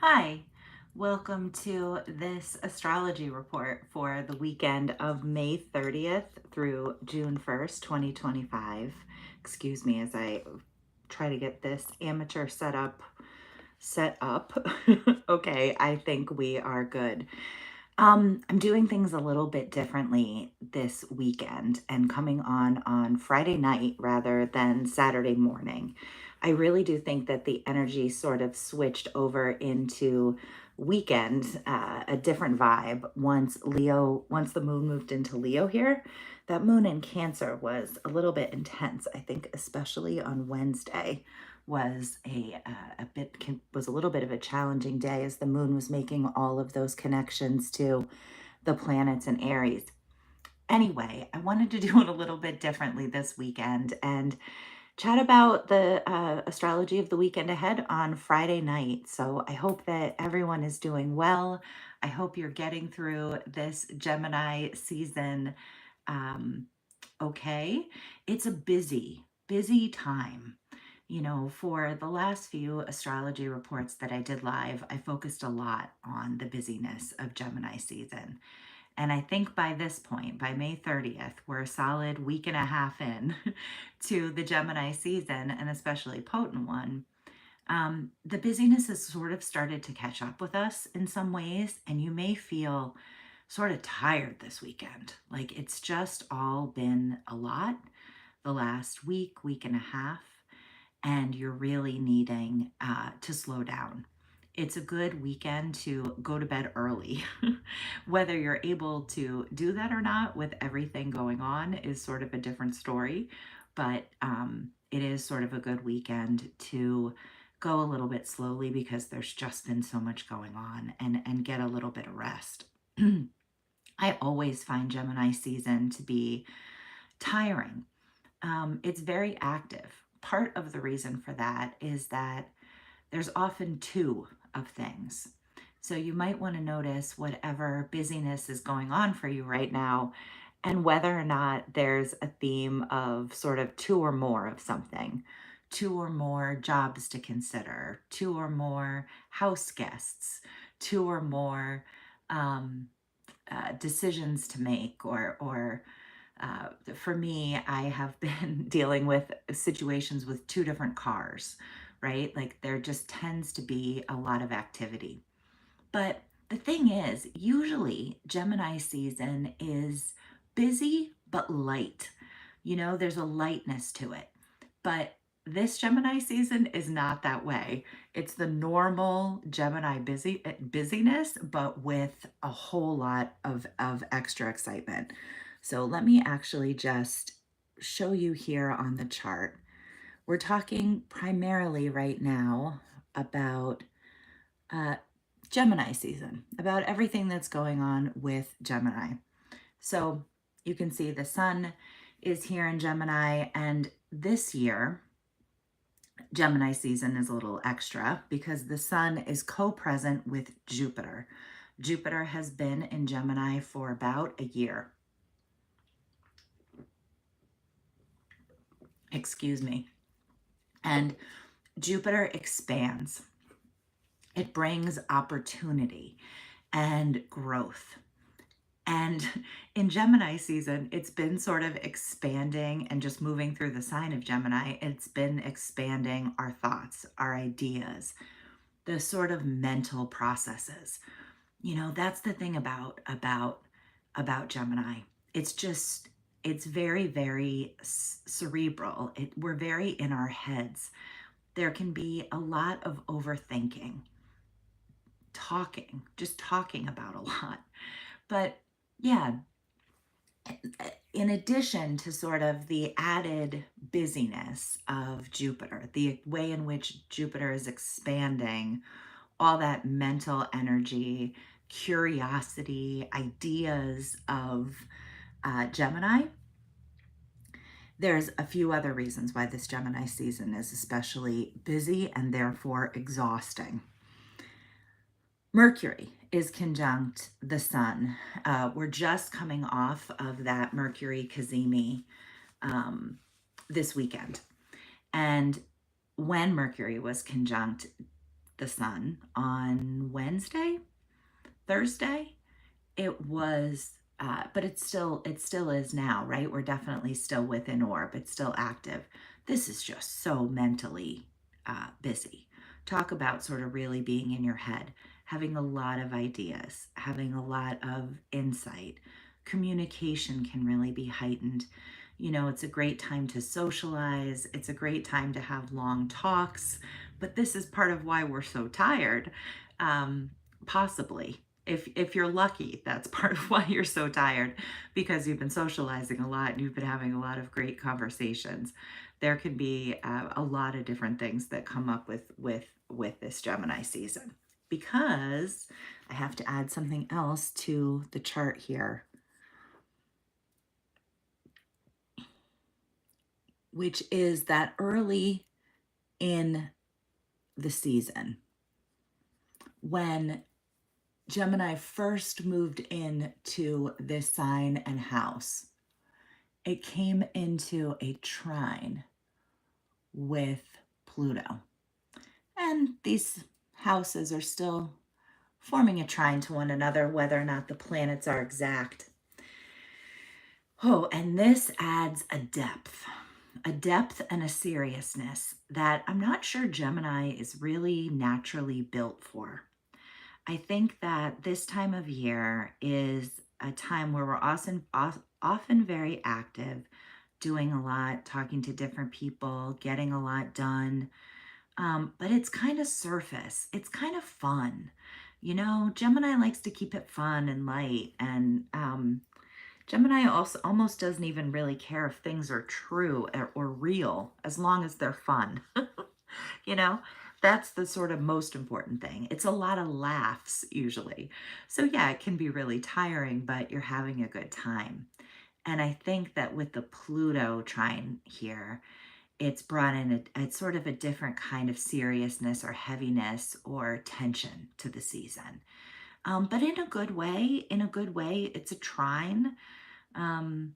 Hi, welcome to this astrology report for the weekend of May 30th through June 1st, 2025. Excuse me as I try to get this amateur setup set up. Okay, I think we are good. I'm doing things a little bit differently this weekend and coming on Friday night rather than Saturday morning. I really do think that the energy sort of switched over into weekend, a different vibe once the moon moved into Leo here. That moon in Cancer was a little bit intense. I think especially on Wednesday was was a little bit of a challenging day as the moon was making all of those connections to the planets in Aries. Anyway, I wanted to do it a little bit differently this weekend and chat about the astrology of the weekend ahead on Friday night. So I hope that everyone is doing well. I hope you're getting through this Gemini season um, okay. It's a busy time. For the last few astrology reports that I did live, I focused a lot on the busyness of Gemini season. And I think by this point, by May 30th, we're a solid week and a half in to the Gemini season, and especially potent one. The busyness has sort of started to catch up with us in some ways, and you may feel sort of tired this weekend. Like it's just all been a lot the last week and a half, and you're really needing to slow down. It's a good weekend to go to bed early. Whether you're able to do that or not with everything going on is sort of a different story, but it is sort of a good weekend to go a little bit slowly because there's just been so much going on and get a little bit of rest. I always find Gemini season to be tiring. It's very active. Part of the reason for that is that there's often two of things. So you might want to notice whatever busyness is going on for you right now and whether or not there's a theme of sort of two or more of something, two or more jobs to consider, two or more house guests, two or more um, decisions to make, or for me, I have been dealing with situations with two different cars, right? Like there just tends to be a lot of activity. But the thing is, usually Gemini season is busy but light. There's a lightness to it. But this Gemini season is not that way. It's the normal Gemini busyness, but with a whole lot of extra excitement. So let me actually just show you here on the chart. We're talking primarily right now about uh, Gemini season, about everything that's going on with Gemini. So you can see the sun is here in Gemini, and this year, Gemini season is a little extra because the sun is co-present with Jupiter. Jupiter has been in Gemini for about a year. Excuse me. And Jupiter expands. It brings opportunity and growth. And in Gemini season, it's been sort of expanding and just moving through the sign of Gemini. It's been expanding our thoughts, our ideas, the sort of mental processes. That's the thing about Gemini. It's very cerebral. We're very in our heads. There can be a lot of overthinking, just talking about a lot. But yeah, in addition to sort of the added busyness of Jupiter, the way in which Jupiter is expanding all that mental energy, curiosity, ideas of Gemini, there's a few other reasons why this Gemini season is especially busy and therefore exhausting. Mercury is conjunct the sun. We're just coming off of that Mercury Cazimi this weekend. And when Mercury was conjunct, the sun on Wednesday, Thursday. It was, but it still is now, right? We're definitely still within orb. It's still active. This is just so mentally busy. Talk about sort of really being in your head, having a lot of ideas, having a lot of insight. Communication can really be heightened. You know, it's a great time to socialize. It's a great time to have long talks. But this is part of why we're so tired, um, possibly. If you're lucky, that's part of why you're so tired, because you've been socializing a lot and you've been having a lot of great conversations. There can be a lot of different things that come up with this Gemini season. Because I have to add something else to the chart here, which is that early in the season, when Gemini first moved into this sign and house, it came into a trine with Pluto. And these houses are still forming a trine to one another, whether or not the planets are exact. Oh, and this adds a depth and a seriousness that I'm not sure Gemini is really naturally built for. I think that this time of year is a time where we're often very active, doing a lot, talking to different people, getting a lot done. But it's kind of surface. It's kind of fun. You know, Gemini likes to keep it fun and light. And Gemini also almost doesn't even really care if things are true or real, as long as they're fun. You know, that's the sort of most important thing. It's a lot of laughs usually. So yeah, it can be really tiring, but you're having a good time. And I think that with the Pluto trine here, it's brought in a sort of a different kind of seriousness or heaviness or tension to the season. But in a good way, it's a trine. Um,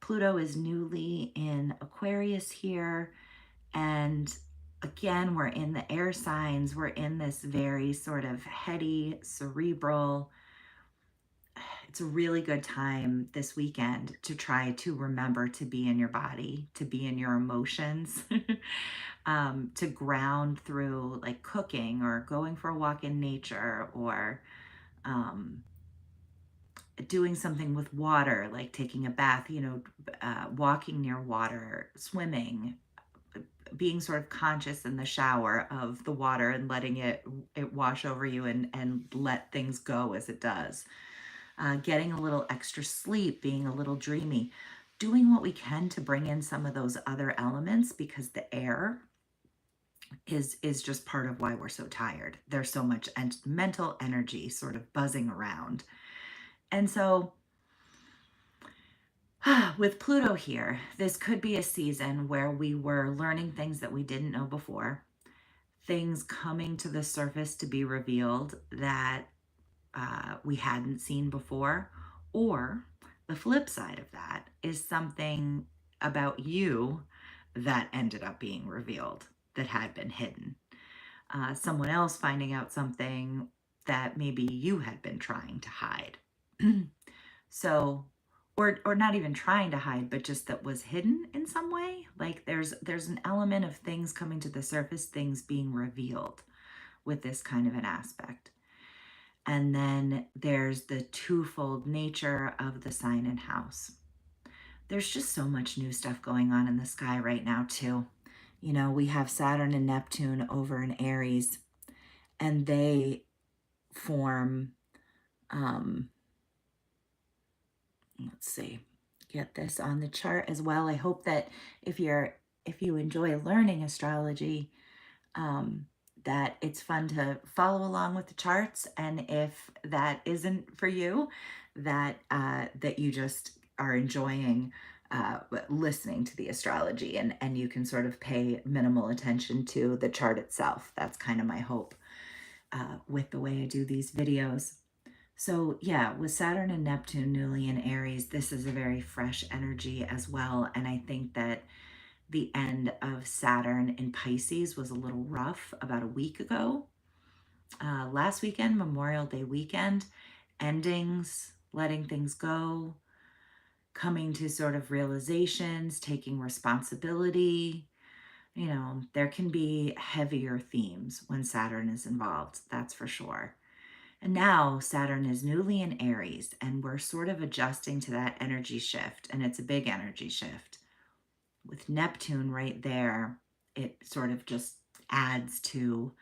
Pluto is newly in Aquarius here. And again, we're in the air signs. We're in this very sort of heady, cerebral. It's a really good time this weekend to try to remember to be in your body, to be in your emotions, to ground through like cooking or going for a walk in nature or um, doing something with water, like taking a bath, you know, walking near water, swimming, being sort of conscious in the shower of the water and letting it wash over you and let things go as it does. Getting a little extra sleep, being a little dreamy, doing what we can to bring in some of those other elements, because the air is just part of why we're so tired. There's so much mental energy sort of buzzing around. And so with Pluto here, this could be a season where we were learning things that we didn't know before, things coming to the surface to be revealed that we hadn't seen before. Or the flip side of that is something about you that ended up being revealed that had been hidden. Someone else finding out something that maybe you had been trying to hide. So, or not even trying to hide, but just that was hidden in some way. Like there's an element of things coming to the surface, things being revealed with this kind of an aspect. And then there's the twofold nature of the sign and house. There's just so much new stuff going on in the sky right now, too. You know, we have Saturn and Neptune over in Aries, and they form, um, let's see, get this on the chart as well. I hope that if you enjoy learning astrology, um, that it's fun to follow along with the charts. And if that isn't for you, that that you just are enjoying listening to the astrology, and you can sort of pay minimal attention to the chart itself. That's kind of my hope with the way I do these videos. So yeah, with Saturn and Neptune newly in Aries, this is a very fresh energy as well. And I think that the end of Saturn in Pisces was a little rough about a week ago. Last weekend, Memorial Day weekend, endings, letting things go, coming to sort of realizations, taking responsibility. You know, there can be heavier themes when Saturn is involved, that's for sure. And now Saturn is newly in Aries, and we're sort of adjusting to that energy shift, and it's a big energy shift. With Neptune right there, it sort of just adds to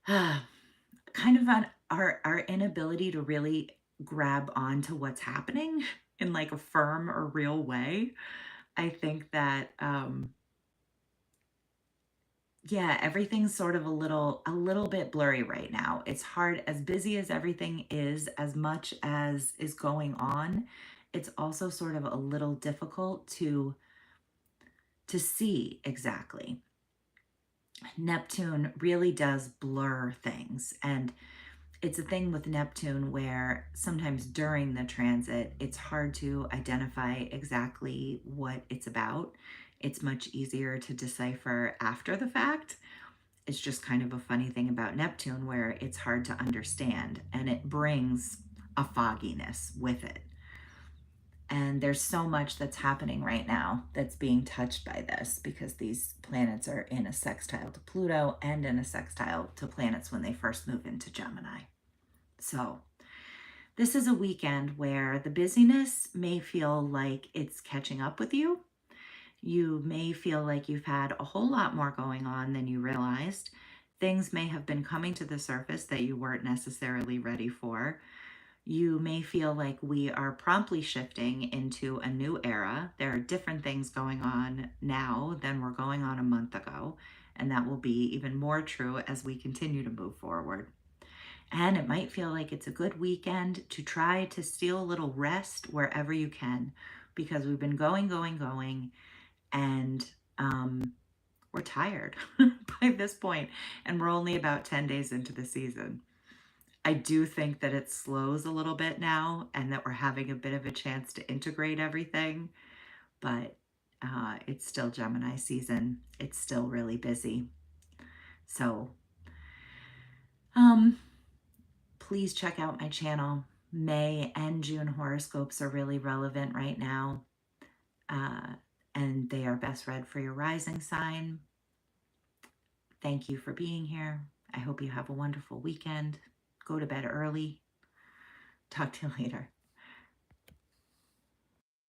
kind of our inability to really grab onto what's happening in like a firm or real way. I think that yeah, everything's sort of a little bit blurry right now. It's hard, as busy as everything is, as much as is going on. It's also sort of a little difficult to see exactly. Neptune really does blur things, and it's a thing with Neptune where sometimes during the transit, it's hard to identify exactly what it's about. It's much easier to decipher after the fact. It's just kind of a funny thing about Neptune where it's hard to understand and it brings a fogginess with it. And there's so much that's happening right now that's being touched by this because these planets are in a sextile to Pluto and in a sextile to planets when they first move into Gemini. So, this is a weekend where the busyness may feel like it's catching up with you. You may feel like you've had a whole lot more going on than you realized. Things may have been coming to the surface that you weren't necessarily ready for. You may feel like we are promptly shifting into a new era. There are different things going on now than were going on a month ago, and that will be even more true as we continue to move forward. And it might feel like it's a good weekend to try to steal a little rest wherever you can because we've been going, going, going, and we're tired by this point, and we're only about 10 days into the season. I do think that it slows a little bit now and that we're having a bit of a chance to integrate everything, but it's still Gemini season. It's still really busy. So, um, please check out my channel. May and June horoscopes are really relevant right now, uh, and they are best read for your rising sign. Thank you for being here. I hope you have a wonderful weekend. Go to bed early. Talk to you later.